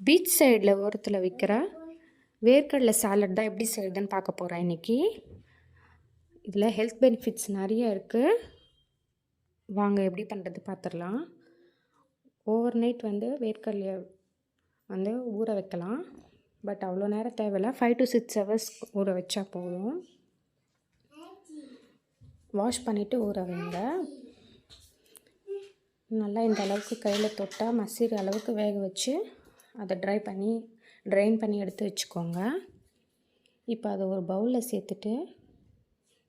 Beach சைடில் ஓரத்தில் விற்கிற வேர்க்கடலை சாலட் தான் எப்படி செய்யுதுன்னு பார்க்க போகிறேன் இன்றைக்கி. இதில் ஹெல்த் பெனிஃபிட்ஸ் நிறைய இருக்குது. வாங்க எப்படி பண்ணுறது பார்த்துடலாம். ஓவர் நைட் வேர்க்கடலையை ஊற வைக்கலாம். பட் அவ்வளோ நேரம் தேவையில்லை. 5 to 6 hours ஊற வச்சா போதும். வாஷ் பண்ணிவிட்டு ஊற வைங்க. நல்லா இந்த அளவுக்கு கையில் தொட்டால் மசிற அளவுக்கு வேக வச்சு அதை ட்ரைன் பண்ணி எடுத்து வச்சுக்கோங்க. இப்போ அதை ஒரு பவுலில் சேர்த்துட்டு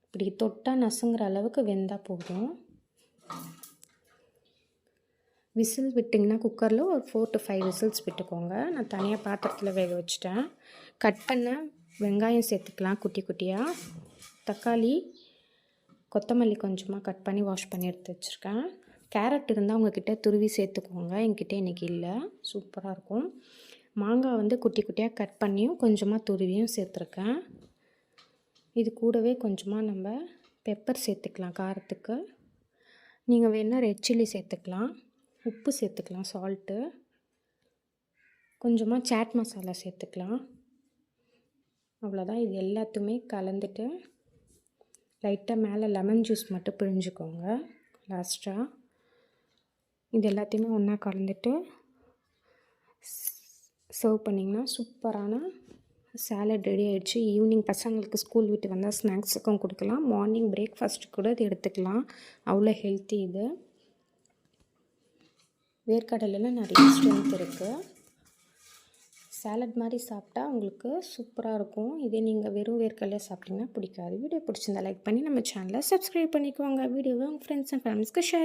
இப்படி தொட்டால் நசுங்கிற அளவுக்கு வெந்தால் போதும். விசில் விட்டிங்கன்னா குக்கரில் ஒரு 4 to 5 விசில்ஸ் விட்டுக்கோங்க. நான் தனியாக பாத்திரத்தில் வேக வச்சுட்டேன். கட் பண்ண வெங்காயம் சேர்த்துக்கலாம் குட்டி குட்டியாக. தக்காளி, கொத்தமல்லி கொஞ்சமாக கட் பண்ணி வாஷ் பண்ணி எடுத்து வச்சுருக்கேன். கேரட் இருந்தால் உங்கள்கிட்ட துருவி சேர்த்துக்கோங்க. என்கிட்ட இன்றைக்கி இல்லை. சூப்பராக இருக்கும். மாங்காய் குட்டி குட்டியாக கட் பண்ணியும் கொஞ்சமாக துருவியும் சேர்த்துருக்கேன். இது கூடவே கொஞ்சமாக நம்ம பெப்பர் சேர்த்துக்கலாம் காரத்துக்கு. நீங்கள் வேணால் ரெட் சில்லி சேர்த்துக்கலாம். உப்பு சேர்த்துக்கலாம், சால்ட்டு. கொஞ்சமாக சாட் மசாலா சேர்த்துக்கலாம். அவ்வளோதான். இது எல்லாத்தையுமே கலந்துட்டு லைட்டாக மேலே லெமன் ஜூஸ் மட்டும் பிழிஞ்சுக்கோங்க லாஸ்ட்டாக. இது எல்லாத்தையுமே ஒன்றா கலந்துட்டு சர்வ் பண்ணிங்கன்னா சூப்பரான சாலட் ரெடி ஆகிடுச்சு. ஈவினிங் பசங்களுக்கு ஸ்கூல் விட்டு வந்தால் ஸ்நாக்ஸுக்கும் கொடுக்கலாம். மார்னிங் பிரேக்ஃபாஸ்ட்டு கூட இது எடுத்துக்கலாம். அவ்வளோ ஹெல்த்தி இது. வேர்க்கடலையில் நிறைய ஸ்ட்ரென்த் இருக்குது. சாலட் மாதிரி சாப்பிட்டா உங்களுக்கு சூப்பராக இருக்கும். இதே நீங்கள் வெறும் வேர்க்கடலையை சாப்பிட்டிங்கன்னா பிடிக்காது. வீடியோ பிடிச்சிருந்தா லைக் பண்ணி நம்ம சேனலை சப்ஸ்கிரைப் பண்ணிக்கோங்க. வீடியோவை உங்கள் ஃப்ரெண்ட்ஸ் அண்ட் ஃபேமிலிஸ்க்கு ஷேர்